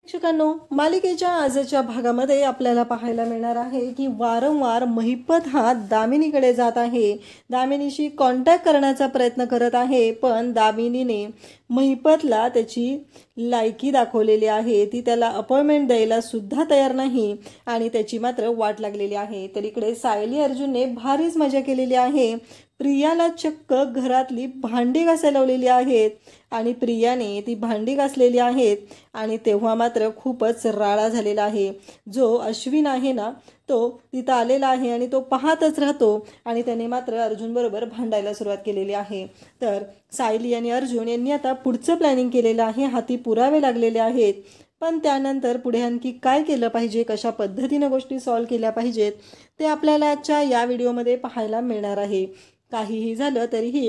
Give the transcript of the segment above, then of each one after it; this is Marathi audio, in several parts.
प्रेक्षकांनो, मालिकेच्या आजच्या भागामध्ये आपल्याला पाहायला मिळणार आहे की वारंवार महिपत हा दामिनीकडे जात आहे. दामिनीशी कॉन्टॅक्ट करण्याचा प्रयत्न करत आहे, पण दामिनीने महिपतला त्याची लायकी दाखवलेली आहे. ती त्याला अपॉइंटमेंट द्यायला सुद्धा तयार नाही आणि त्याची मात्र वाट लागलेली आहे. तर इकडे सायली अर्जुनने भारीच मजा केलेली आहे. प्रियाला चक्क घरातली भांडी घासायला लावलेली आहेत आणि प्रियाने ती भांडी घासलेली आहेत आणि तेव्हा मात्र खूपच राडा झालेला आहे. जो अश्विन आहे ना, तो तिथं आलेला आहे आणि तो पाहतच राहतो आणि त्याने मात्र अर्जुनबरोबर भांडायला सुरुवात केलेली आहे. तर सायली आणि अर्जुन यांनी आता पुढचं प्लॅनिंग केलेलं आहे. हाती पुरावे लागलेले आहेत, पण त्यानंतर पुढे आणखी काय केलं पाहिजे, कशा पद्धतीनं गोष्टी सॉल्व्ह केल्या पाहिजेत ते आपल्याला आजच्या या व्हिडिओमध्ये पाहायला मिळणार आहे. काहीही झालं तरीही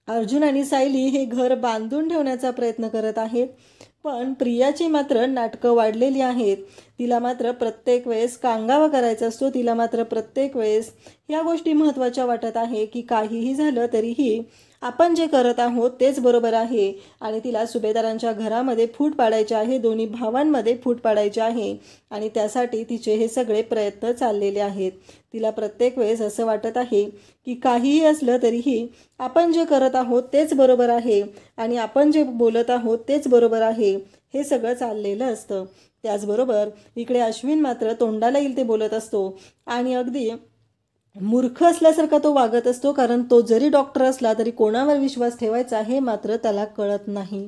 अर्जुन आणि सायली हे घर बांधून ठेवण्याचा प्रयत्न करत आहेत, पण प्रियाची मात्र नाटकं वाढलेली आहेत. तिला मात्र प्रत्येक वेळेस कांगावा करायचा असतो. तिला मात्र प्रत्येक वेळेस ह्या गोष्टी महत्त्वाच्या वाटत आहे की काहीही झालं तरीही आपण जे करत आहोत तेच बरोबर आहे आणि तिला सुभेदारांच्या घरामध्ये फूट पाडायचे आहे, दोन्ही भावांमध्ये फूट पाडायचे आहे आणि त्यासाठी तिचे हे सगळे प्रयत्न चाललेले आहेत. तिला प्रत्येक वेळेस असं वाटत आहे की काहीही असलं तरीही आपण जे करत आहोत तेच बरोबर आहे आणि आपण जे बोलत आहोत तेच बरोबर आहे, हे सगळं चाललेलं असतं. त्याचबरोबर इकडे अश्विन मात्र तोंडाला येईल ते बोलत असतो आणि अगदी मूर्ख असल्यासारखा तो वागत असतो, कारण तो जरी डॉक्टर असला तरी कोणावर विश्वास ठेवायचा हे मात्र त्याला कळत नाही.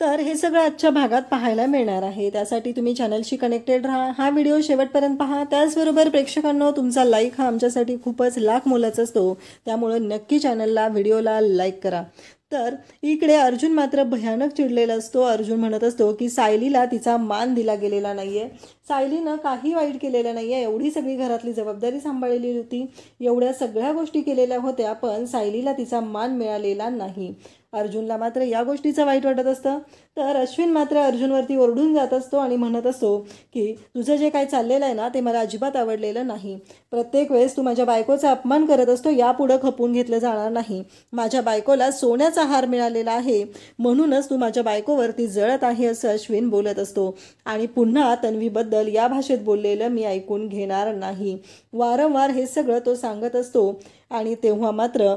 तर हे सगळं आजच्या भागात पाहायला मिळणार आहे. त्यासाठी तुम्ही चॅनलशी कनेक्टेड राहा, हा व्हिडिओ शेवटपर्यंत पहा. त्याचबरोबर प्रेक्षकांनो, तुमचा लाईक हा आमच्यासाठी खूपच लाख मोलाचा असतो, त्यामुळे नक्की चॅनलला व्हिडिओला लाईक करा. तर इकडे अर्जुन मात्र भयानक चिडलेला असतो. अर्जुन म्हणत असतो की सायलीला तिचा मान दिला गेलेला नाहीये, सायलीनं काही वाईट केलेलं नाहीये, एवढी सगळी घरातली जबाबदारी सांभाळलेली होती, एवढ्या सगळ्या गोष्टी केलेल्या होत्या, पण सायलीला तिचा मान मिळालेला नाही. अर्जुनला मात्र या गोष्टीचं वाईट वाटत असतं. तर अश्विन मात्र अर्जुनवरती ओरडून जात असतो आणि म्हणत असतो की तुझं जे काय चाललेलं आहे ना ते मला अजिबात आवडलेलं नाही. प्रत्येक वेळेस तू माझ्या बायकोचा अपमान करत असतो, यापुढं खपून घेतलं जाणार नाही. माझ्या बायकोला सोन्याचा हार मिळालेला आहे, म्हणूनच तू माझ्या बायकोवरती जळत आहे, असं अश्विन बोलत असतो. आणि पुन्हा तन्वीबद्दल या भाषेत बोललेलं मी ऐकून घेणार नाही, वारंवार हे सगळं तो सांगत असतो. आणि तेव्हा मात्र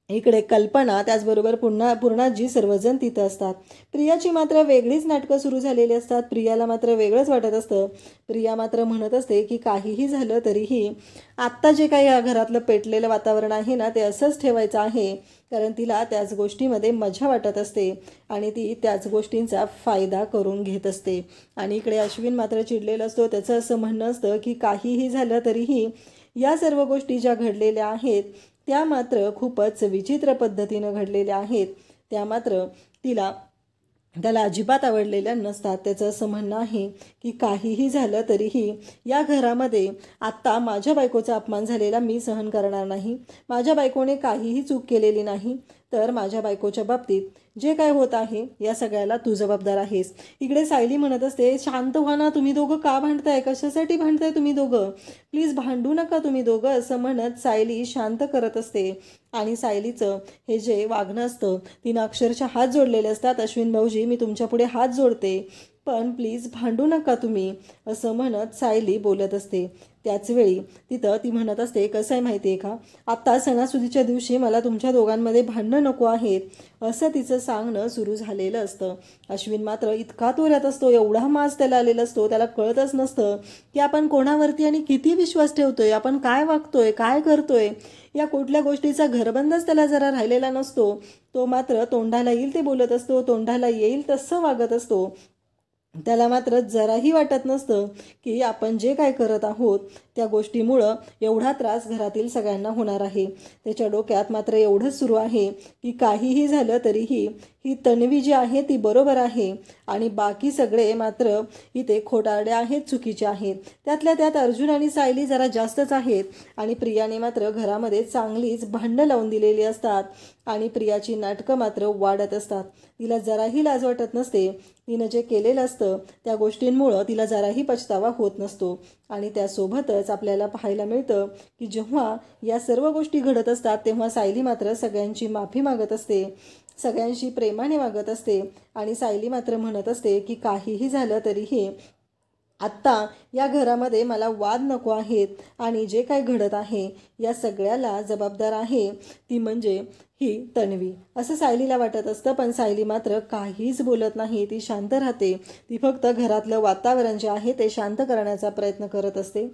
इकडे कल्पना, त्याचबरोबर पूर्णाजी सर्वजण तिथं असतात. प्रियाची मात्र वेगळीच नाटकं सुरू झालेली असतात. प्रियाला मात्र वेगळंच वाटत असतं. प्रिया मात्र म्हणत असते की काहीही झालं तरीही आत्ता जे काही या घरातलं पेटलेलं वातावरण आहे ना ते असंच ठेवायचं आहे, कारण तिला त्याच गोष्टीमध्ये मजा वाटत असते आणि ती त्याच गोष्टींचा फायदा करून घेत असते. आणि इकडे अश्विन मात्र चिडलेलं असतो. त्याचं असं म्हणणं असतं की काहीही झालं तरीही या सर्व गोष्टी ज्या घडलेल्या आहेत त्या मात्र खूपच विचित्र पद्धतीनं घडलेल्या आहेत, त्या मात्र त्याला अजिबात आवडलेल्या नसतात. त्याचं असं म्हणणं आहे की काहीही झालं तरीही या घरामध्ये आत्ता माझ्या बायकोचा अपमान झालेला मी सहन करणार नाही. माझ्या बायकोने काहीही चूक केलेली नाही, तर माझ्या बायकोच्या बाबतीत जे काय होत आहे या सगळ्याला तू जबाबदार आहेस. इकडे सायली म्हणत असते शांत व्हा ना, तुम्ही दोघं का भांडताय, कशासाठी भांडताय तुम्ही दोघं, प्लीज भांडू नका तुम्ही दोघं, असं म्हणत सायली शांत करत असते. आणि सायलीचं हे जे वागणं असतं, तिनं अक्षरशः हात जोडलेले असतात. अश्विन भाऊजी, मी तुमच्या पुढे हात जोडते, पण प्लीज भांडू नका तुम्ही, असं म्हणत सायली बोलत असते. त्याचवेळी तिथं ती म्हणत असते कसं आहे माहिती आहे का, आत्ता सणासुदीच्या दिवशी मला तुमच्या दोघांमध्ये भांडणं नको आहेत, असं तिचं सांगणं सुरू झालेलं असतं. अश्विन मात्र इतका तोऱ्यात असतो, एवढा माज त्याला आलेला असतो, त्याला कळतच नसतं की आपण कोणावरती आणि किती विश्वास ठेवतोय, आपण काय वागतोय, काय करतोय, या कुठल्या गोष्टीचा घरबंदच त्याला जरा राहिलेला नसतो. तो मात्र तोंडाला येईल ते बोलत असतो, तोंडाला येईल तसं वागत असतो. त्याला मात्र जराही वाटत नसतं की आपण जे काय करत आहोत त्या गोष्टीमुळं एवढा त्रास घरातील सगळ्यांना होणार आहे. त्याच्या डोक्यात मात्र एवढंच सुरू आहे की काहीही झालं तरीही ही तन्वी जी आहे ती बरोबर आहे आणि बाकी सगळे मात्र इथे खोटारडे आहेत, चुकीचे आहेत. त्यातल्या त्यात अर्जुन आणि सायली जरा जास्तच आहेत आणि प्रियाने मात्र घरामध्ये चांगलीच भांडणं लावून दिलेली असतात आणि प्रियाची नाटकं मात्र वाढत असतात. तिला जराही लाज वाटत नसते. तिनं जे केलेलं असतं त्या गोष्टींमुळं तिला जराही पछतावा होत नसतो. आणि त्यासोबतच आपल्याला पाहायला मिळतं की जेव्हा या सर्व गोष्टी घडत असतात तेव्हा सायली मात्र सगळ्यांची माफी मागत असते सगळ्यांशी प्रेमाने वागत असते आणि सायली मात्र म्हणत असते की काहीही झालं तरीही आत्ता या घरामध्ये मला वाद नको आहेत आणि जे काही घडत आहे या सगळ्याला जबाबदार आहे ती म्हणजे ही तन्वी, असं सायलीला वाटत असतं. पण सायली मात्र काहीच बोलत नाही, ती शांत राहते. ती फक्त घरातलं वातावरण जे आहे ते शांत करण्याचा प्रयत्न करत असते.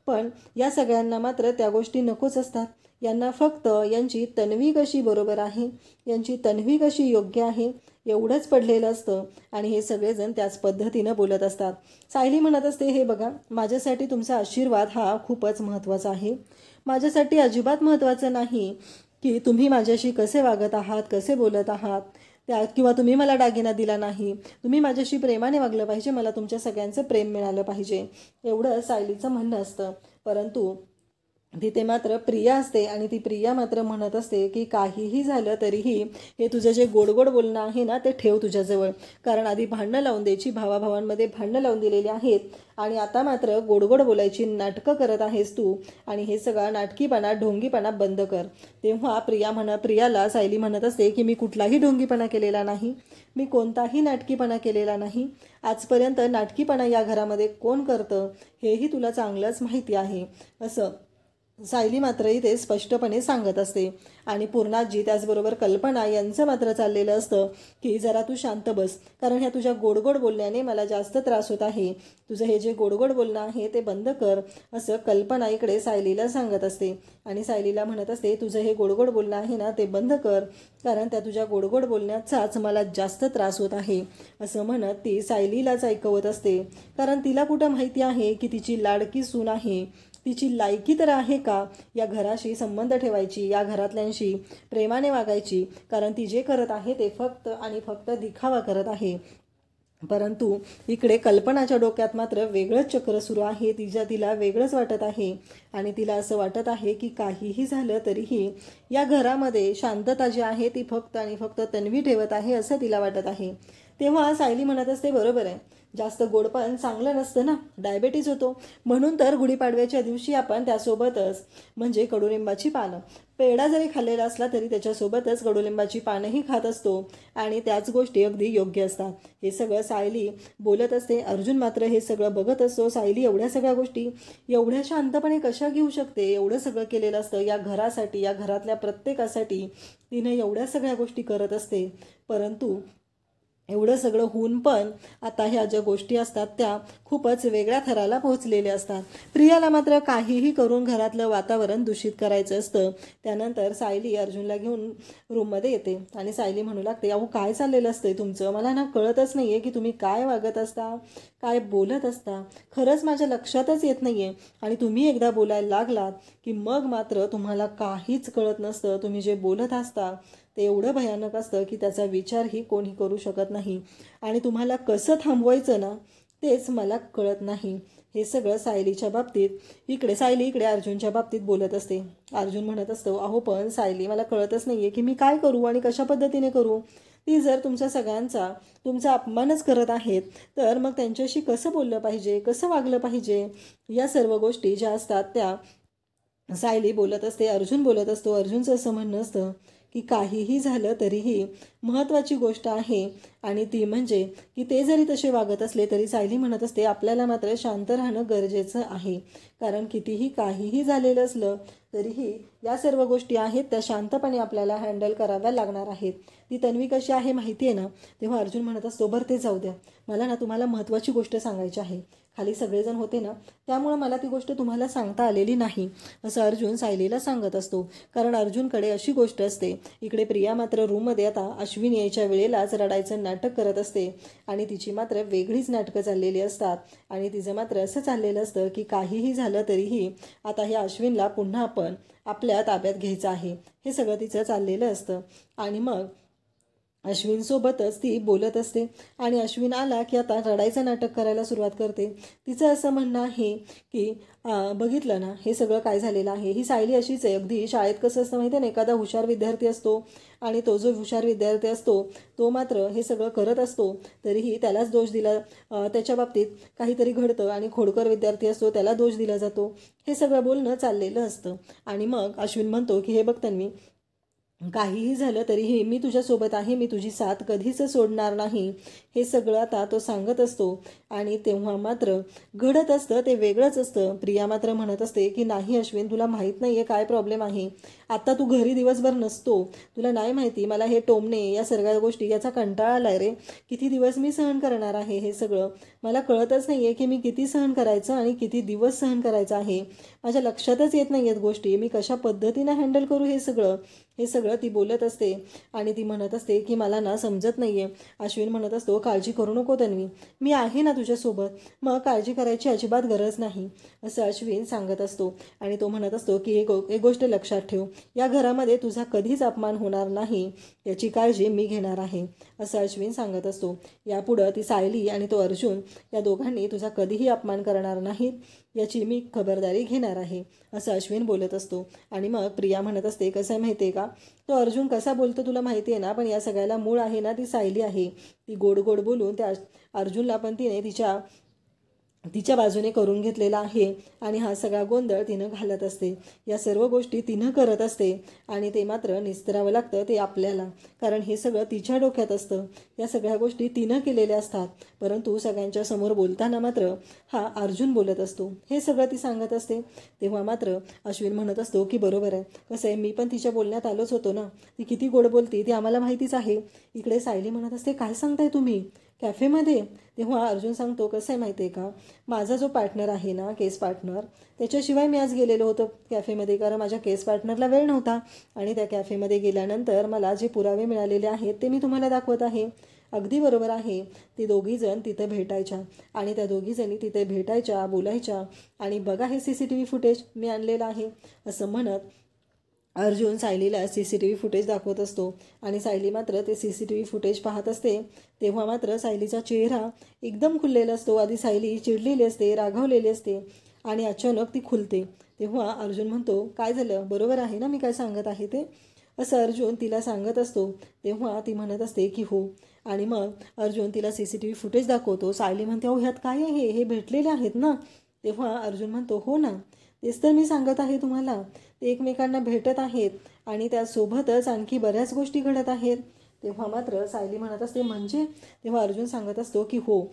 पण या सगळ्यांना मात्र त्या गोष्टी नकोच असतात. यांना फक्त यांची तन्वी कशी बरोबर आहे, यांची तन्वी कशी योग्य आहे एवढंच पडलेलं असतं आणि हे सगळेजण त्याच पद्धतीनं बोलत असतात. सायली म्हणत असते, हे बघा, माझ्यासाठी तुमचा आशीर्वाद हा खूपच महत्त्वाचा आहे. माझ्यासाठी अजिबात महत्त्वाचं नाही की तुम्ही माझ्याशी कसे वागत आहात, कसे बोलत आहात किंवा तुम्ही मला दागिना दिला नाही. तुम्ही माझ्याशी प्रेमाने वागलं पाहिजे, मला तुमच्या सगळ्यांचं प्रेम मिळालं पाहिजे, एवढं सायलीचं म्हणणं असतं. परंतु तिथे मात्र प्रिया असते आणि ती प्रिया मात्र म्हणत असते की काहीही झालं तरीही हे तुझं जे गोड गोड बोलणं आहे ना ते ठेव तुझ्याजवळ, कारण आधी भांडणं लावून द्यायची, भावाभावांमध्ये भांडणं लावून दिलेली आहेत आणि आता मात्र गोड गोड बोलायची नाटकं करत आहेस तू आणि हे सगळा नाटकीपणा ढोंगीपणा बंद कर. तेव्हा प्रियाला सायली म्हणत असते की मी कुठलाही ढोंगीपणा केलेला नाही, मी कोणताही नाटकीपणा केलेला नाही. आजपर्यंत नाटकीपणा या घरामध्ये कोण करतं हेही तुला चांगलंच माहिती आहे, असं सायली मात्र इथे स्पष्टपणे सांगत असते. आणि पूर्णाजी त्याचबरोबर कल्पना यांचं मात्र चाललेलं असतं की जरा तू शांत बस, कारण ह्या तुझ्या गोडगोड बोलण्याने मला जास्त त्रास होत आहे, तुझं हे जे गोडगोड बोलणं आहे ते बंद कर, असं कल्पना इकडे सायलीला सांगत असते. आणि सायलीला म्हणत असते तुझं हे गोडगोड बोलणं आहे ना ते बंद कर, कारण त्या तुझ्या गोडगोड बोलण्याचाच मला जास्त त्रास होत आहे, असं म्हणत ती सायलीलाच ऐकवत असते. कारण तिला कुठं माहिती आहे की तिची लाडकी सून आहे, तिची लायकी तर आहे का या घराशी संबंध ठेवायची, या घरातल्यांशी प्रेमाने वागायची, कारण ती जे करत आहे ते फक्त आणि फक्त दिखावा करत आहे. परंतु इकडे कल्पनाच्या डोक्यात मात्र वेगळंच चक्र सुरू आहे, तिला वेगळंच वाटत आहे आणि तिला असं वाटत आहे की काहीही झालं तरीही या घरामध्ये शांतता जी आहे ती फक्त आणि फक्त तन्वी ठेवत आहे असं तिला वाटत आहे. तेव्हा सायली म्हणत असते बरोबर आहे, जास्त गोडपण चांगलं नसतं ना, डायबेटीज होतो, म्हणून तर गुढीपाडव्याच्या दिवशी आपण त्यासोबतच म्हणजे कडुलिंबाची पानं, पेढा जरी खाल्लेला असला तरी त्याच्यासोबतच कडुलिंबाची पानंही खात असतो आणि त्याच गोष्टी अगदी योग्य असतात. हे सगळं सायली बोलत असते. अर्जुन मात्र हे सगळं बघत असतो. सायली एवढ्या सगळ्या गोष्टी एवढ्या शांतपणे कशा घेऊ शकते, एवढं सगळं केलेलं असतं या घरासाठी, या घरातल्या प्रत्येकासाठी तिने एवढ्या सगळ्या गोष्टी करत असते. परंतु एवढं सगळं होऊन पण आता ह्या ज्या गोष्टी असतात त्या खूपच वेगळ्या थराला पोहोचलेल्या असतात. प्रियाला मात्र काहीही करून घरातलं वातावरण दूषित करायचं असतं. त्यानंतर सायली अर्जुनला घेऊन रूममध्ये येते आणि सायली म्हणू लागते, अहो काय चाललेलं असतंय तुमचं, मला ना कळतच नाही आहे की तुम्ही काय वागत असता, काय बोलत असता, खरंच माझ्या लक्षातच येत नाही आहे. आणि तुम्ही एकदा बोलायला लागलात की मग मात्र तुम्हाला काहीच कळत नसतं, तुम्ही जे बोलत असता ते एवढं भयानक असतं की त्याचा विचारही कोणी करू शकत नाही आणि तुम्हाला कसं थांबवायचं ना तेच मला कळत नाही. हे सगळं सायलीच्या बाबतीत सायली इकडे अर्जुनच्या बाबतीत बोलत असते. अर्जुन म्हणत असतो, अहो पण सायली मला कळतच नाही आहे की मी काय करू आणि कशा पद्धतीने करू, ती जर तुमच्या सगळ्यांचा तुमचा अपमानच करत आहेत तर मग त्यांच्याशी कसं बोललं पाहिजे, कसं वागलं पाहिजे, या सर्व गोष्टी ज्या असतात त्या सायली बोलत असते. अर्जुन बोलत असतो. अर्जुनचं असं म्हणणं असतं की काहीही झालं तरीही महत्त्वाची गोष्ट आहे आणि ती म्हणजे की ते जरी तसे वागत असले तरी सायली म्हणत असते आपल्याला मात्र शांत राहणं गरजेचं आहे, कारण कितीही काहीही झालेलं असलं तरीही या सर्व गोष्टी आहेत त्या शांतपणे आपल्याला हँडल कराव्या लागणार आहेत. ती तन्वी कशी आहे माहिती आहे ना. तेव्हा अर्जुन म्हणत असतो, बरं ते जाऊ द्या, मला ना तुम्हाला महत्त्वाची गोष्ट सांगायची आहे, खाली सगळेजण होते ना त्यामुळं मला ती गोष्ट तुम्हाला सांगता आलेली नाही, असं अर्जुन सायलीला सांगत असतो. कारण अर्जुनकडे अशी गोष्ट असते, इकडे प्रिया मात्र रूममध्ये आता अश्विन यायच्या वेळेलाच रडायचं नाटक करत असते आणि तिची मात्र वेगळीच नाटकं चाललेली असतात आणि तिचं मात्र असं चाललेलं असतं की काहीही झालं तरीही आता ह्या अश्विनला पुन्हा आपण आपल्या ताब्यात घ्यायचं आहे, हे सगळं तिचं चाललेलं असतं. आणि मग अश्विनसोबतच ती बोलत असते आणि अश्विन आला की आता रडायचं नाटक करायला सुरुवात करते. तिचं असं म्हणणं आहे की बघितलं ना हे सगळं काय झालेलं आहे, ही सायली अशीच आहे. अगदी शाळेत कसं असतं माहिती आहे ना, एखादा हुशार विद्यार्थी असतो आणि तो जो हुशार विद्यार्थी असतो तो मात्र हे सगळं करत असतो तरीही त्यालाच दोष दिला, त्याच्या बाबतीत काहीतरी घडतं आणि खोडकर विद्यार्थी असतो त्याला दोष दिला जातो, हे सगळं बोलणं चाललेलं असतं. आणि मग अश्विन म्हणतो की हे बघ तन्वी, काहीही झालं तरीही मी तुझ्यासोबत आहे, मी तुझी साथ कधीच सोडणार नाही, हे सगळं आता तो सांगत असतो. आणि तेव्हा मात्र घडत असतं ते वेगळंच असतं. प्रिया मात्र म्हणत असते की नाही अश्विन, तुला माहीत नाही आहे काय प्रॉब्लेम आहे. आता तू घरी दिवसभर नसतो, तुला नाही माहिती मला हे टोमणे या सगळ्या गोष्टी याचा कंटाळा आलाय रे. किती दिवस मी सहन करणार आहे हे सगळं, मला कळतच नाही आहे की मी किती सहन करायचं आणि किती दिवस सहन करायचं आहे. माझ्या लक्षातच येत नाही आहेत गोष्टी, मी कशा पद्धतीनं हँडल करू हे सगळं ती बोलत असते. आणि ती म्हणत असते की मला ना समजत नाही आहे. अश्विन म्हणत असतो काळजी करू नको तन्वी, मी आहे ना तुझ्यासोबत, मग काळजी करायची अजिबात गरज नाही, असं अश्विन सांगत असतो. आणि तो म्हणत असतो की एक गोष्ट लक्षात ठेव, या घरामध्ये तुझा कधीच अपमान होणार नाही, याची काळजी मी घेणार आहे, असं अश्विन सांगत असतो. यापुढं ती सायली आणि तो अर्जुन या दोघांनी तुझा कधीही अपमान करणार नाहीत, याची मी खबरदारी घेणार आहे, असं अश्विन बोलत असतो. आणि मग प्रिया म्हणत असते कसं आहे माहिती आहे का, तो अर्जुन कसा बोलतो तुला माहिती आहे ना, पण या सगळ्याला मूळ आहे ना ती सायली आहे. ती गोड गोड बोलून त्या अर्जुनला पण तिने तिच्या बाजूने करून घेतलेला आहे. आणि हा सगळा गोंधळ तिनं घालत असते, या सर्व गोष्टी तिनं करत असते. आणि ते मात्र निस्तरावं लागतं ते आपल्याला, कारण हे सगळं तिच्या डोक्यात असतं. या सगळ्या गोष्टी तिनं केलेल्या असतात, परंतु सगळ्यांच्या समोर बोलताना मात्र हा अर्जुन बोलत असतो, हे सगळं ती सांगत असते. तेव्हा मात्र अश्विन म्हणत असतो की बरोबर आहे, कसं आहे मी पण तिच्या बोलण्यात आलोच होतो ना, ती किती गोड बोलती ती आम्हाला माहितीच आहे. इकडे सायली म्हणत असते काय सांगताय तुम्ही कॅफेमध्ये. तेव्हा अर्जुन सांगतो कसं आहे माहिती आहे का, माझा जो पार्टनर आहे ना केस पार्टनर, त्याच्याशिवाय मी आज गेलेलो होतो कॅफेमध्ये, कारण माझ्या केस पार्टनरला वेळ नव्हता. आणि त्या कॅफेमध्ये गेल्यानंतर मला जे पुरावे मिळालेले आहेत ते मी तुम्हाला दाखवत आहे. अगदी बरोबर आहे, ती दोघीजण तिथे भेटायच्या आणि त्या दोघीजणी तिथे भेटायच्या, बोलायच्या. आणि बघा हे CCTV फुटेज मी आणलेलं आहे, असं म्हणत अर्जुन सायलीला CCTV फुटेज दाखवत असतो. आणि सायली मात्र ते CCTV फुटेज पाहत असते. तेव्हा मात्र सायलीचा चेहरा एकदम खुललेला असतो. आधी सायली चिडलेली असते, रागावलेली असते, आणि अचानक ती खुलते. तेव्हा अर्जुन म्हणतो काय झालं, बरोबर आहे ना मी काय सांगत आहे ते, असं अर्जुन तिला सांगत असतो. तेव्हा ती म्हणत असते की हो. आणि मग अर्जुन तिला CCTV फुटेज दाखवतो. सायली म्हणते अहो ह्यात काय आहे, हे भेटलेले आहेत ना. तेव्हा अर्जुन म्हणतो हो ना, तेच तर मी सांगत आहे तुम्हाला, ते एकमेकांना भेटत आहेत आणि त्यासोबतच आणखी बऱ्याच गोष्टी घडत आहेत. तेव्हा मात्र सायली म्हणत असते म्हणजे, तेव्हा अर्जुन सांगत असतो की हो,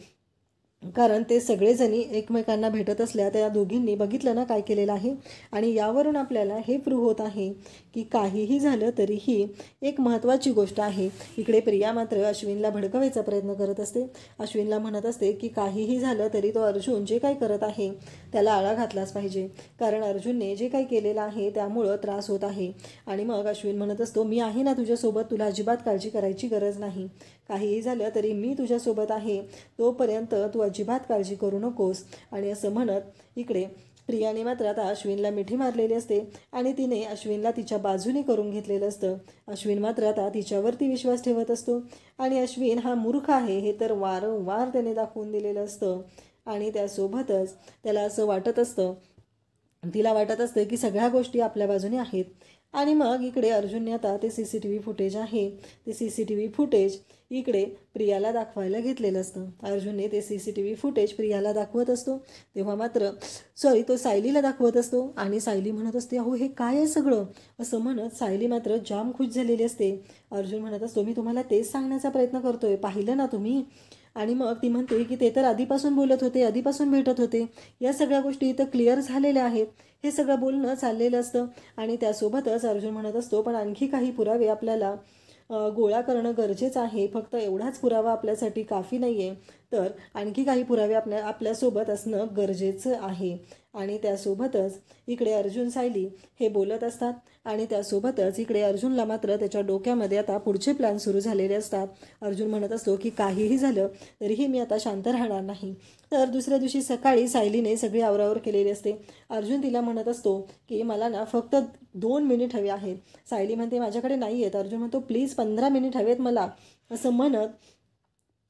कारण ते सगळेजणी एकमेकांना भेटत असल्या त्या दोघींनी बघितलं ना काय केलेलं आहे. आणि यावरून आपल्याला हे प्रूव्ह होत आहे की काहीही झालं तरीही एक महत्त्वाची गोष्ट आहे. इकडे प्रिया मात्र अश्विनला भडकवायचा प्रयत्न करत असते. अश्विनला म्हणत असते की काहीही झालं तरी तो अर्जुन जे काही करत आहे त्याला आळा घातलाच पाहिजे, कारण अर्जुनने जे काही केलेलं आहे त्यामुळं त्रास होत आहे. आणि मग अश्विन म्हणत असतो मी आहे ना तुझ्यासोबत, तुला अजिबात काळजी करायची गरज नाही, काहीही झालं तरी मी तुझ्यासोबत आहे, तोपर्यंत तू अजिबात काळजी करू नकोस. आणि असं म्हणत इकडे प्रियाने मात्र आता अश्विनला मिठी मारलेली असते आणि तिने अश्विनला तिच्या बाजूने करून घेतलेलं असतं. अश्विन मात्र आता तिच्यावरती विश्वास ठेवत असतो. आणि अश्विन हा मूर्ख आहे हे तर वारंवार त्याने दाखवून दिलेलं असतं. आणि त्यासोबतच त्याला असं वाटत असतं, तिला वाटत असतं की सगळ्या गोष्टी आपल्या बाजूने आहेत. आणि मग इकडे अर्जुनने आता ते CCTV फुटेज आहे, ते CCTV फुटेज इकडे प्रियाला दाखवायला घेतलेलं असतं. अर्जुनने ते CCTV फुटेज प्रियाला दाखवत असतो. तेव्हा मात्र तो सायलीला दाखवत असतो. आणि सायली म्हणत असते अहो हे काय आहे सगळं, असं म्हणत सायली मात्र जाम खुश झालेली असते. अर्जुन म्हणत असतो मी तुम्हाला तेच सांगण्याचा प्रयत्न करतोय, पाहिलं ना तुम्ही. आणि मग ती म्हणते की ते तर आधीपासून बोलत होते, आधीपासून भेटत होते, या सगळ्या गोष्टी इथं क्लिअर झालेल्या आहेत, हे सगळं बोलणं चाललेलं असतं. आणि त्यासोबतच अर्जुन म्हणत असतो पण आणखी काही पुरावे आपल्याला गोळा करणं गरजेचं आहे, फक्त एवढाच पुरावा आपल्यासाठी काफी नाही आहे, तर आणखी काही पुरावे आपल्यासोबत असणं गरजेचं आहे. आणि त्यासोबतच इकडे अर्जुन सायली हे बोलत असतात. आणि त्यासोबतच इकडे अर्जुनला मात्र त्याच्या डोक्यामध्ये आता पुढचे प्लॅन सुरू झालेले असतात. अर्जुन म्हणत असतो की काहीही झालं तरीही मी आता शांत राहणार नाही. तर दुसऱ्या दिवशी सकाळी सायलीने सगळी आवरावर केलेली असते. अर्जुन तिला म्हणत असतो की मला ना फक्त 2 मिनिट हवे आहेत. सायली म्हणते माझ्याकडे नाही आहेत. अर्जुन म्हणतो प्लीज 15 मिनिट हवेत मला, असं म्हणत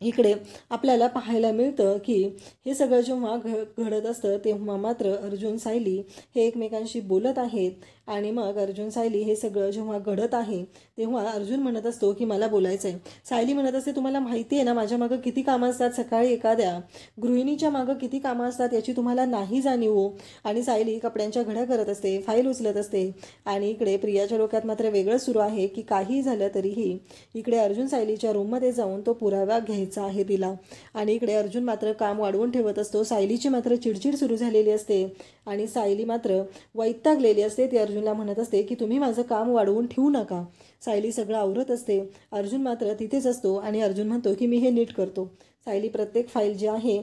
इकडे आपल्याला पाहायला मिळतं की हे सगळं जेव्हा घडत असतं तेव्हा मात्र अर्जुन सायली हे एकमेकांशी बोलत आहेत. आणि मग अर्जुन सायली हे सगळं जेव्हा घडत आहे तेव्हा अर्जुन म्हणत असतो की मला बोलायचं आहे. सायली म्हणत असते तुम्हाला माहिती आहे ना माझ्या मागं किती कामं असतात, सकाळी एखाद्या गृहिणीच्या मागं किती कामं असतात याची तुम्हाला नाही जाणीव हो. आणि सायली कपड्यांच्या घड्या करत असते, फाईल उचलत असते आणि इकडे प्रियाच्या डोक्यात मात्र वेगळंच सुरू आहे की काही झालं तरीही इकडे अर्जुन सायलीच्या रूममध्ये जाऊन तो पुरावा घ्यायचा आहे तिला. आणि इकडे अर्जुन मात्र काम वाढवून ठेवत असतो. सायलीची मात्र चिडचिड सुरू झालेली असते आणि सायली मात्र वैतागलेली असते. ती अर्जुनला म्हणत असते की तुम्ही माझं काम वाढवून ठेवू नका. सायली सगळं आवरत असते, अर्जुन मात्र तिथेच असतो आणि अर्जुन म्हणतो की मी हे नीट करतो. सायली प्रत्येक फाईल जी आहे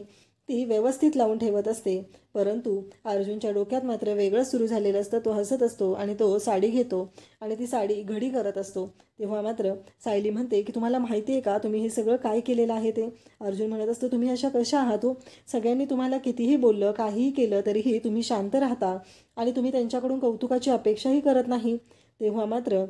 ती व्यवस्थित लावून ठेवत असते, परंतु अर्जुनच्या डोक्यात मात्र वेगळंच सुरू झालेलं असतं. तो हसत असतो आणि तो साडी घेतो आणि ती साडी घडी करत असतो. तेव्हा मात्र सायली म्हणते की तुम्हाला माहिती आहे का तुम्ही हे सगळं काय केलेलं आहे ते. अर्जुन म्हणत असतो तुम्ही अशा कशा आहात हो, सगळ्यांनी तुम्हाला कितीही बोललं काहीही केलं तरीही तुम्ही शांत राहता आणि तुम्ही त्यांच्याकडून कौतुकाची अपेक्षाही करत नाही. तेव्हा मात्र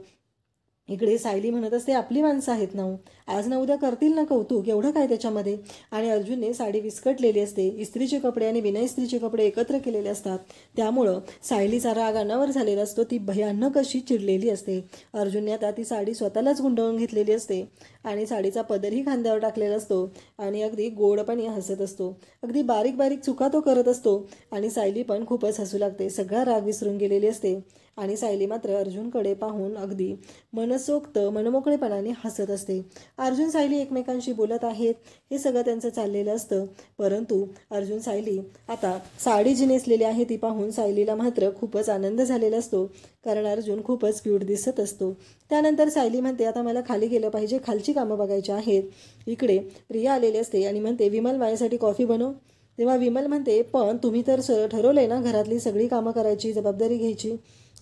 इकडे सायली म्हणत असते आपली माणसं आहेत ना, आज ना उद्या करतील ना कौतुक, एवढं काय त्याच्यामध्ये. आणि अर्जुनने साडी विस्कटलेली असते, इस्त्रीचे कपडे आणि विना इस्त्रीचे कपडे एकत्र केलेले असतात, त्यामुळं सायलीचा राग अनावर झालेला असतो. ती भयानक अशी चिडलेली असते. अर्जुनने आता ती साडी स्वतःलाच गुंडवून घेतलेली असते आणि साडीचा पदरही खांद्यावर टाकलेला असतो आणि अगदी गोडपणे हसत असतो. अगदी बारीक बारीक चुका तो करत असतो आणि सायली पण खूपच हसू लागते. सगळा राग विसरून गेलेली असते आणि सायली मात्र अर्जुनकडे पाहून अगदी मनसोक्त मनमोकळेपणाने हसत असते. अर्जुन सायली एकमेकांशी बोलत आहेत, हे सगळं त्यांचं चाललेलं असतं. परंतु अर्जुन सायली आता साडी जी नेसलेली आहे ती पाहून सायलीला मात्र खूपच आनंद झालेला असतो, कारण अर्जुन खूपच क्यूट दिसत असतो. त्यानंतर सायली म्हणते आता मला खाली गेलं पाहिजे, खालची कामं बघायची आहेत. इकडे प्रिया आलेली असते आणि म्हणते विमल माझ्यासाठी कॉफी बनव. तेव्हा विमल म्हणते पण तुम्ही तर ठरवलंय ना घरातली सगळी कामं करायची, जबाबदारी घ्यायची.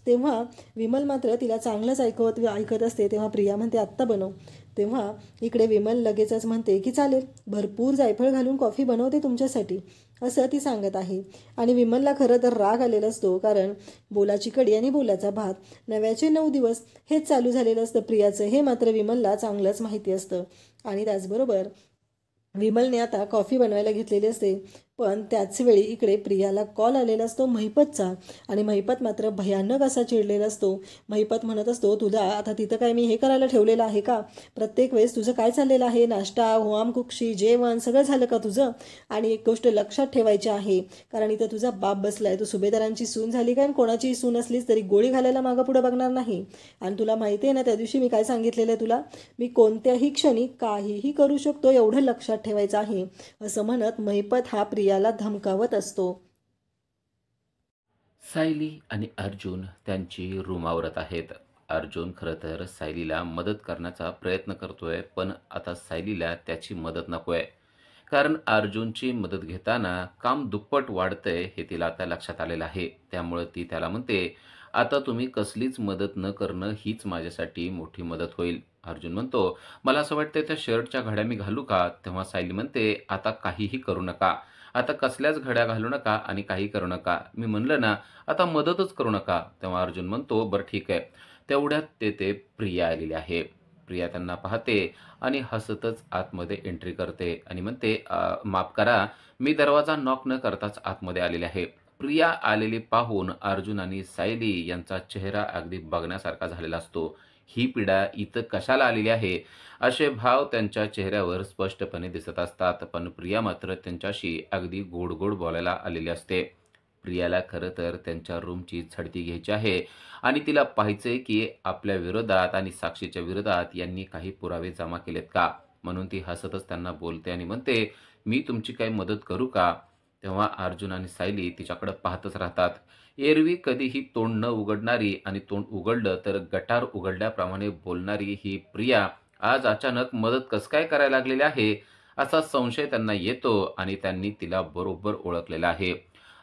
तेव्हा विमल मात्र तिला चांगलंच ऐकत असते. तेव्हा प्रिया म्हणते आत्ता बनव. तेव्हा इकडे विमल लगेचच म्हणते की चालेल, भरपूर जायफळ घालून कॉफी बनवते तुमच्यासाठी, असं ती सांगत आहे. आणि विमलला खरं तर राग आलेला असतो, कारण बोलाची कडी आणि बोलाचा भात, नव्याचे 9 दिवस हेच चालू झालेलं असतं प्रियाचं. हे मात्र विमलला चांगलंच माहिती असतं. आणि त्याचबरोबर विमलने आता कॉफी बनवायला घेतलेली असते, पण त्याच वेळी इकडे प्रियाला कॉल आलेला असतो महिपतचा आणि महिपत मात्र भयानक असा चिडलेला असतो. महिपत म्हणत असतो तुला आता तिथं काय मी हे करायला ठेवलेलं आहे का, प्रत्येक वेळेस तुझं काय चाललेलं आहे, नाश्ता होम कुक्षी जेवण सगळं झालं का तुझं. आणि एक गोष्ट लक्षात ठेवायची आहे, कारण इथं तुझा बाप बसलाय, तू सुभेदारांची सून झाली काय, कोणाची सून असलीस तरी गोळी घालायला मागं पुढं बघणार नाही. आणि तुला माहिती आहे ना त्या दिवशी मी काय सांगितलेलं आहे तुला, मी कोणत्याही क्षणी काहीही करू शकतो, एवढं लक्षात ठेवायचं आहे, असं म्हणत महिपत हा प्रियाला धमकावत असतो. सायली आणि अर्जुन त्यांची रूम आवरत आहेत. अर्जुन खरं तर सायलीला मदत करण्याचा प्रयत्न करतोय, पण आता सायलीला त्याची मदत नकोय, कारण अर्जुनची मदत घेताना काम दुप्पट वाढतंय हे तिला आता लक्षात आलेलं आहे. त्यामुळे ती त्याला म्हणते आता तुम्ही कसलीच मदत न करणं हीच माझ्यासाठी मोठी मदत होईल. अर्जुन म्हणतो मला असं वाटतंय त्या शर्टच्या घड्या मी घालू का. तेव्हा सायली म्हणते आता काहीही करू नका, आता कसल्याच घड्या घालू नका आणि काही करू नका, मी म्हणलं ना आता मदतच करू नका. तेव्हा अर्जुन म्हणतो बरं ठीक आहे. तेवढ्यात ते प्रिया आलेली आहे. प्रिया त्यांना पाहते आणि हसतच आतमध्ये एंट्री करते आणि म्हणते माफ करा, मी दरवाजा नॉक न करताच आतमध्ये आलेले आहे. प्रिया आलेली पाहून अर्जुन आणि सायली यांचा चेहरा अगदी बघण्यासारखा झालेला असतो. ही पिढा इथं कशाला आलेली आहे असे भाव त्यांच्या चेहऱ्यावर स्पष्टपणे दिसत असतात. पण प्रिया मात्र त्यांच्याशी अगदी गोड गोड बोलायला आलेली असते. प्रियाला खरं तर त्यांच्या रूमची झडती घ्यायची आहे आणि तिला पाहायचंय की आपल्या विरोधात आणि साक्षीच्या विरोधात यांनी काही पुरावे जमा केलेत का. म्हणून ती हसतच त्यांना बोलते आणि म्हणते मी तुमची काही मदत करू का. तेव्हा अर्जुन आणि सायली तिच्याकडे पाहतच राहतात. एरवी कधीही तोंड न उघडणारी आणि तोंड उघडलं तर गटार उघडल्याप्रमाणे बोलणारी ही प्रिया आज अचानक मदत कसं काय करायला लागलेली आहे असा संशय त्यांना येतो आणि त्यांनी तिला बरोबर ओळखलेला आहे.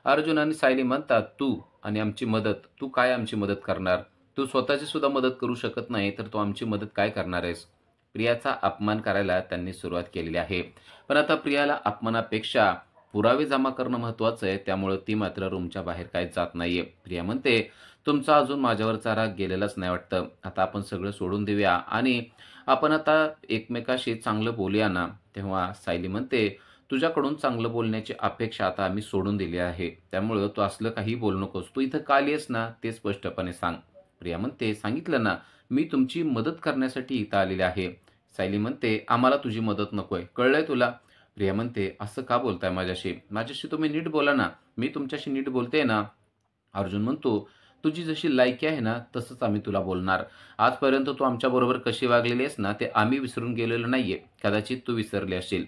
अर्जुन आणि सायली म्हणतात तू आणि आमची मदत, तू काय आमची मदत करणार, तू स्वतःची सुद्धा मदत करू शकत नाही तर तू आमची मदत काय करणार आहेस. प्रियाचा अपमान करायला त्यांनी सुरुवात केलेली आहे. पण आता प्रियाला अपमानापेक्षा पुरावे जमा करणं महत्त्वाचं आहे, त्यामुळे ती मात्र रूमच्या बाहेर काय जात नाहीये. प्रिया म्हणते तुमचा अजून माझ्यावरचा राग गेलेलाच नाही वाटतं, आता आपण सगळं सोडून देऊया आणि आपण आता एकमेकाशी चांगलं बोलूया ना. तेव्हा सायली म्हणते तुझ्याकडून चांगलं बोलण्याची अपेक्षा आता आम्ही सोडून दिली आहे. त्यामुळं तू असलं काही बोलू नकोस. तू इथं का आली ना ते स्पष्टपणे सांग. प्रिया म्हणते, सांगितलं ना, मी तुमची मदत करण्यासाठी इथं आलेले आहे. सायली म्हणते, आम्हाला तुझी मदत नकोय. कळलंय तुला? प्रिया म्हणते, असं का बोलताय माझ्याशी? माझ्याशी तुम्ही नीट बोला ना. मी तुमच्याशी नीट बोलतेय ना. अर्जुन म्हणतो, तुझी जशी लायकी आहे ना, तसंच आम्ही तुला बोलणार. आजपर्यंत तू आमच्याबरोबर कशी वागलेली आहेस ना, ते आम्ही विसरून गेलेलो नाहीये. कदाचित तू विसरली असशील.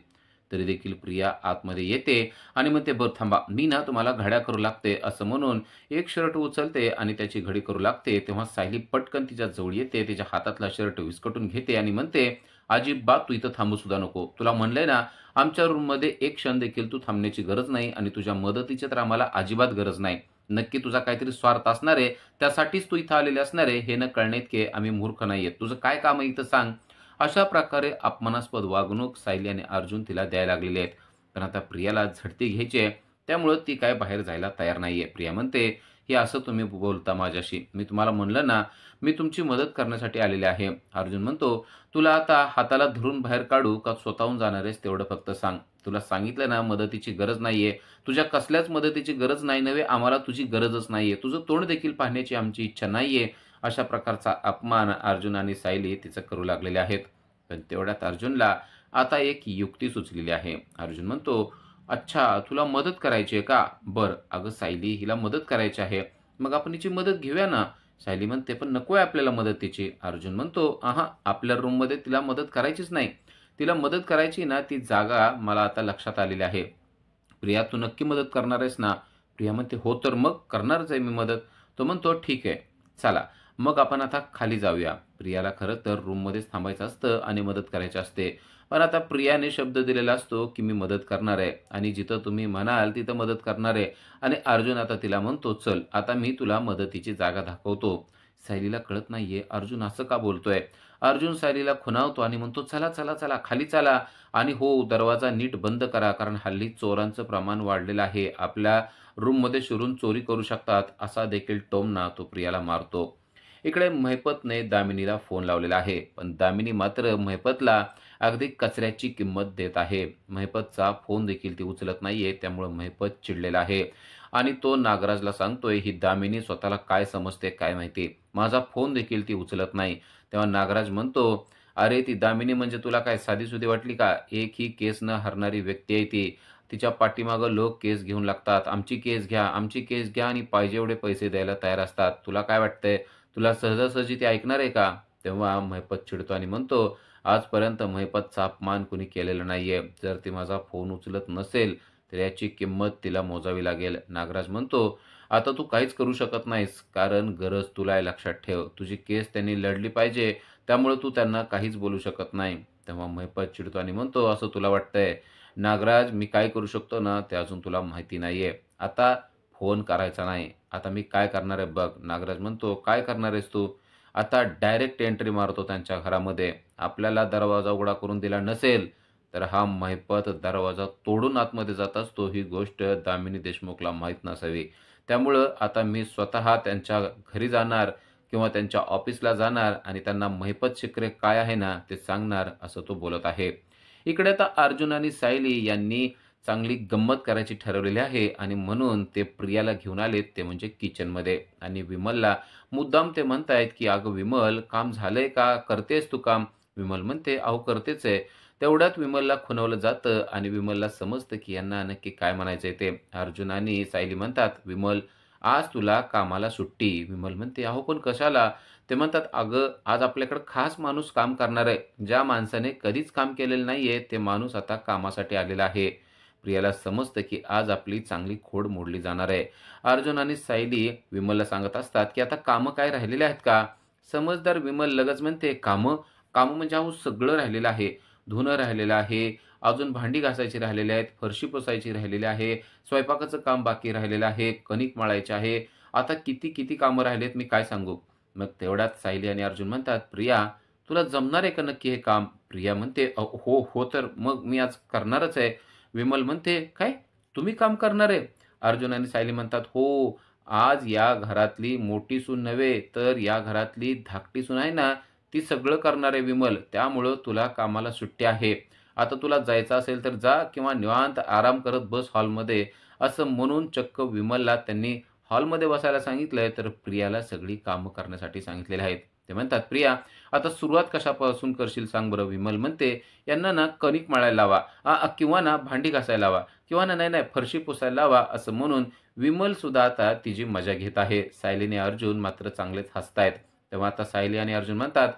तरी देखील प्रिया आतमध्ये येते आणि म्हणते, बरं थांबा, मी ना तुम्हाला घड्या करू लागते. असं म्हणून एक शर्ट उचलते आणि त्याची घडी करू लागते. तेव्हा सायली पटकन तिच्या जवळ येते, तिच्या हातातला शर्ट विस्कटून घेते आणि म्हणते, अजिबात तू इथं थांबू सुद्धा नको. तुला म्हणलंय ना, आमच्या रूममध्ये एक क्षण देखील तू थांबण्याची गरज नाही आणि तुझ्या मदतीची तर आम्हाला अजिबात गरज नाही. नक्की तुझा काहीतरी स्वार्थ असणार आहे, त्यासाठीच तू इथं आलेले असणार आहे, हे न कळण्याइतके आम्ही मूर्ख नाहीयेत. तुझं काय काम आहे इथं सांग? अशा प्रकारे अपमानास्पद वागणूक सायली आणि अर्जुन तिला द्यायला लागलेले आहेत. पण आता प्रियाला झडती घ्यायची आहे, त्यामुळं ती काय बाहेर जायला तयार नाहीये. प्रिया म्हणते, हे असं तुम्ही बोलता माझ्याशी? मी तुम्हाला म्हणलं ना, मी तुमची मदत करण्यासाठी आलेले आहे. अर्जुन म्हणतो, तुला आता हाताला धरून बाहेर काढू का स्वतःहून जाणार आहेस तेवढं फक्त सांग. तुला सांगितलं ना, मदतीची गरज नाहीये. तुझ्या कसल्याच मदतीची गरज नाही नव्हे, आम्हाला तुझी गरजच नाहीये. तुझं तोंड देखील पाहण्याची आमची इच्छा नाहीये. अशा प्रकारचा अपमान अर्जुन आणि सायली तिचं करू लागलेले आहेत. पण तेवढ्यात अर्जुनला आता एक युक्ती सुचलेली आहे. अर्जुन म्हणतो, अच्छा, तुला मदत करायची आहे का? बरं, अगं सायली, हिला मदत करायची आहे. मग आपण हिची मदत घेऊया ना. सायली म्हणते, पण नको आहे आपल्याला मदतीची. अर्जुन म्हणतो, आपल्या रूममध्ये तिला मदत करायचीच नाही. तिला मदत करायची ना, ती जागा मला आता लक्षात आलेली आहे. प्रिया, तू नक्की मदत करणार आहेस ना? प्रिया म्हणते, हो तर मग करणारच आहे मी मदत. तो म्हणतो, ठीक आहे, चला मग आपण आता खाली जाऊया. प्रियाला खरं तर रूममध्येच थांबायचं असतं आणि मदत करायची असते. पण आता प्रियाने शब्द दिलेला असतो, की मी मदत करणार आहे आणि जिथं तुम्ही म्हणाल तिथं मदत करणार आहे. आणि अर्जुन आता तिला म्हणतो, चल आता मी तुला मदतीची जागा दाखवतो. सायलीला कळत नाहीये अर्जुन असं का बोलतोय. अर्जुन सायलीला खुणावतो आणि म्हणतो, चला चला चला खाली चला. आणि हो, दरवाजा नीट बंद करा, कारण हल्ली चोरांचं प्रमाण वाढलेलं आहे. आपल्या रूममध्ये शिरून चोरी करू शकतात. असा देखील टोमणा तो प्रियाला मारतो. इकडे महिपतने दामिनीला फोन लावलेला आहे, पण दामिनी मात्र महिपतला अगदी कचऱ्याची किंमत देत आहे. महिपतचा फोन देखील ती उचलत नाहीये, त्यामुळे महिपत चिडलेला आहे आणि तो नागराजला सांगतोय, ही दामिनी स्वतःला काय समजते काय माहिती, माझा फोन देखील ती उचलत नाही. तेव्हा नागराज म्हणतो, अरे ती दामिनी म्हणजे तुला काय साधीसुधी वाटली का? एक ही केस न हरणारी व्यक्ती आहे ती. तिच्या पाठीमागं लोक केस घेऊन लागतात, आमची केस घ्या, आमची केस घ्या, आणि पाहिजे एवढे पैसे द्यायला तयार असतात. तुला काय वाटतंय, तुला सहजासहजी ते ऐकणार आहे का? तेव्हा महिपत चिडतो आणि म्हणतो, आजपर्यंत महिपतचा अपमान कुणी केलेला नाहीये. जर ती माझा फोन उचलत नसेल तर याची किंमत तिला मोजावी लागेल. नागराज म्हणतो, आता तू काहीच करू शकत नाहीस, कारण गरज तुला आहे, लक्षात ठेव. तुझी केस त्यांनी लढली पाहिजे, त्यामुळे तू त्यांना काहीच बोलू शकत नाही. तेव्हा महिपत चिडतो आणि म्हणतो, असं तुला वाटतंय? नागराज, मी काय करू शकतो ना ते अजून तुला माहिती नाहीये. आता फोन करायचा नाही. आता मी काय करणार आहे बघ. नागराज म्हणतो, काय करणार आहेस तू? आता डायरेक्ट एंट्री मारतो त्यांच्या घरामध्ये. आपल्याला दरवाजा उघडा करून दिला नसेल तर हा महिपत दरवाजा तोडून आतमध्ये जात असतो. ही गोष्ट दामिनी देशमुखला माहीत नसावी. त्यामुळं आता मी स्वतः त्यांच्या घरी जाणार किंवा त्यांच्या ऑफिसला जाणार आणि त्यांना महिपत शिकरे काय आहे ना ते सांगणार, असं तो बोलत आहे. इकडे आता अर्जुन आणि सायली यांनी चांगली गंमत करायची ठरवलेली आहे आणि म्हणून ते प्रियाला घेऊन आलेत, ते म्हणजे किचनमध्ये. आणि विमलला मुद्दाम ते म्हणतायत, की अगं विमल, काम झालंय का? करतेस तू काम? विमल म्हणते, अहो करतेच आहे. तेवढ्यात विमलला खुणवलं जातं आणि विमलला समजतं, की यांना नक्की काय म्हणायचंय ते. अर्जुन आणि सायली म्हणतात, विमल, आज तुला कामाला सुट्टी. विमल म्हणते, अहो पण कशाला? ते म्हणतात, अगं आज आपल्याकडे खास माणूस काम करणार आहे. ज्या माणसाने कधीच काम केलेलं नाहीये ते माणूस आता कामासाठी आलेला आहे. प्रियाला समजतं, की आज आपली चांगली खोड मोडली जाणार आहे. अर्जुन आणि सायली विमलला सांगत असतात, की आता कामं काय राहिलेले आहेत का? समजदार विमल लगेच म्हणते, कामं? कामं म्हणजे अहो सगळं राहिलेलं आहे. धुणं राहिलेलं आहे, अजून भांडी घासायची राहिलेली आहेत, फरशी पुसायची राहिलेली आहे, स्वयंपाकाचं काम बाकी राहिलेलं आहे, कणिक मळायचे आहे. आता किती किती कामं राहिलेत, मी काय सांगू? मग तेवढ्यात सायली आणि अर्जुन म्हणतात, प्रिया, तुला जमणार आहे का नक्की हे काम? प्रिया म्हणते, हो हो, तर मग मी आज करणारच आहे. विमल म्हणते, काय तुम्ही काम करणार आहे? अर्जुन आणि सायली म्हणतात, हो, आज या घरातली मोठी सून नव्हे तर या घरातली धाकटी सून आहे ना, ती सगळं करणार आहे विमल. त्यामुळं तुला कामाला सुट्टी आहे. आता तुला जायचं असेल तर जा किंवा निवांत आराम करत बस हॉलमध्ये, असं म्हणून चक्क विमलला त्यांनी हॉलमध्ये बसायला सांगितलंय, तर प्रियाला सगळी कामं करण्यासाठी सांगितलेली आहेत. ते म्हणतात, "प्रिया, आता सुरुवात कशापासून करशील सांग बरं?" विमल म्हणते, "यांना ना कणिक मळायला लावा किंवा ना भांडी घासायला लावा किंवा ना नाही, नाही फरशी पुसायला लावा." असं म्हणून विमल सुद्धा आता तिची मजा घेत आहे. सायली आणि अर्जुन मात्र चांगलेच हसतायत. तेव्हा आता सायली आणि अर्जुन म्हणतात,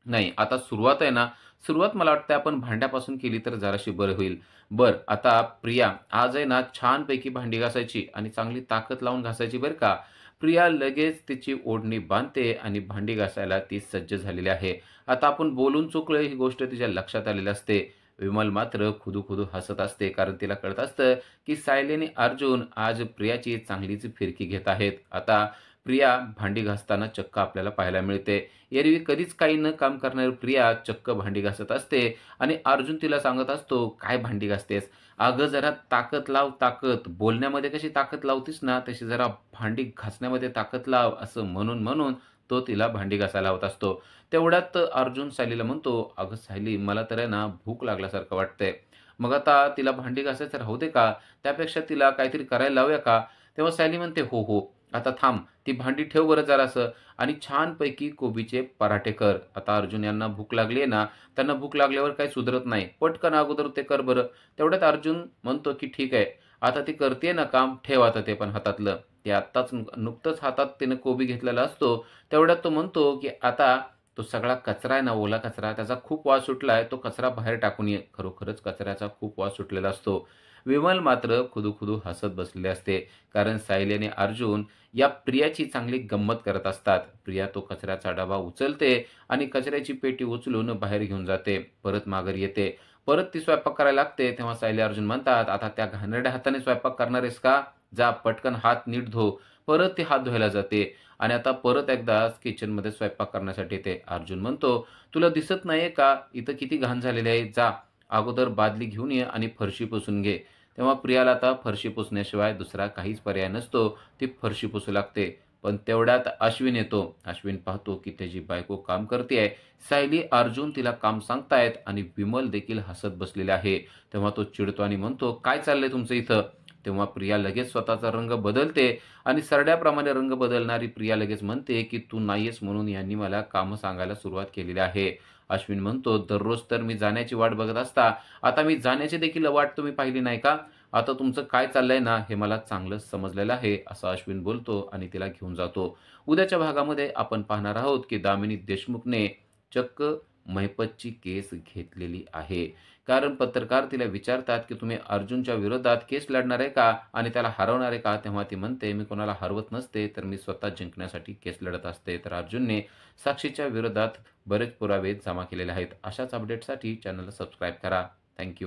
"नाही, आता सुरुवात आहे ना, सुरुवात मला वाटतं आपण भांड्यापासून केली तर जराशी बरं होईल. बरं, आता प्रिया आज आहे ना छानपैकी भांडी घासायची आणि चांगली ताकद लावून घासायची बरं का." प्रिया लगेच तिची ओढणी बांधते आणि भांडी घासायला ती सज्ज झालेली आहे. आता आपण बोलून चुकलोय ही गोष्ट तिच्या लक्षात आलेली असते. विमल मात्र खुदू-खुदू हसत असते, कारण तिला कळत असतं, की सायली आणि अर्जुन आज प्रियाची चांगलीच फिरकी घेत आहेत. आता प्रिया भांडी घासताना चक्क आपल्याला पाहायला मिळते. एरवी कधीच काही न काम करणारी प्रिया चक्क भांडी घासत असते आणि अर्जुन तिला सांगत असतो, "काय भांडी घासतेस? अगं जरा ताकद लाव ताकद. बोलण्यामध्ये कशी ताकद लावतीस ना, तशी जरा भांडी घासण्यामध्ये ताकद लाव." असं म्हणून तो तिला भांडी घासायला लावत असतो. तेवढ्यात अर्जुन सायलीला म्हणतो, "अगं सायली, मला तर आहे ना भूक लागल्यासारखं वाटतंय. मग आता तिला भांडी घासायचं राहू दे का? त्यापेक्षा तिला काहीतरी करायला लावूया का?" तेव्हा सायली म्हणते, "हो, हो. आता थांब, ती भांडी ठेव बरं जरासं आणि छानपैकी कोबीचे पराठे कर." आता अर्जुन यांना भूक लागली आहे ना, त्यांना भूक लागल्यावर काही सुधरत नाही. "पटकन अगोदर ते कर बरं." तेवढ्यात अर्जुन म्हणतो, की "ठीक आहे, आता ती करतीये ना काम, ठेव आता ते पण हातातलं." ते आत्ताच नुकतंच हातात तिने कोबी घेतलेला असतो. तेवढ्यात तो म्हणतो, की "आता तो सगळा कचरा आहे ना, ओला कचरा, त्याचा खूप वास सुटलाय. तो कचरा बाहेर टाकून ये." खरोखरच कचऱ्याचा खूप वास सुटलेला असतो. विमल मात्र खुदू-खुदू हसत बसलेले असते, कारण सायली आणि अर्जुन या प्रियाची चांगली गंमत करत असतात. प्रिया तो कचऱ्याचा डबा उचलते आणि कचऱ्याची पेटी उचलून बाहेर घेऊन जाते. परत माघारी येते. परत ती स्वयंपाक करायला लागते. तेव्हा सायली अर्जुन म्हणतात, "आता त्या घाणेरड्या हाताने स्वयंपाक करणार आहेस का? जा पटकन हात नीट धो." परत ती हात धुवायला जाते आणि आता परत एकदा किचनमध्ये स्वयंपाक करण्यासाठी येते. अर्जुन म्हणतो, "तुला दिसत नाहीये का? इथं किती घाण झालेली आहे. जा अगोदर बादली घेऊन ये आणि फरशी पुसून घे." तेव्हा प्रियाला आता फरशी पुसण्याशिवाय दुसरा काहीच पर्याय नसतो. ती फरशी पुसू लागते. पण तेवढ्यात अश्विन येतो. अश्विन पाहतो की त्याची बायको काम करतेय. सायली, अर्जुन तिला काम सांगतायत आणि विमल देखील हसत बसलेला आहे. तेव्हा तो चिडतो आणि म्हणतो, "काय चाललंय तुमचं इथं?" तेव्हा प्रिया लगेच स्वतःचा रंग बदलते आणि सरड्याप्रमाणे रंग बदलणारी प्रिया लगेच म्हणते, की "तू नाहीयेस म्हणून यांनी मला कामं सांगायला सुरुवात केलेली आहे." अश्विन म्हणतो, "दररोज तर मी जाण्याची वाट बघत असता. आता मी जाण्याची देखील वाट तुम्ही पाहिली नाही का? आता तुमचं काय चाललंय ना, हे मला चांगलंच समजलेलं आहे." असं अश्विन बोलतो आणि तिला घेऊन जातो. उद्याच्या भागामध्ये आपण पाहणार आहोत, की दामिनी देशमुखने चक्क महिपतची केस घेतलेली आहे. कारण पत्रकार तिला विचारतात, की "तुम्ही अर्जुनच्या विरोधात केस लढणार आहे का? आणि त्याला हरवणार आहे का?" तेव्हा ती म्हणते, "मी कोणाला हरवत नसते, तर मी स्वतः जिंकण्यासाठी केस लढत असते." तर अर्जुनने साक्षीच्या विरोधात बरेच पुरावे जमा केलेले आहेत. अशाच अपडेटसाठी चॅनलला सबस्क्राईब करा. थँक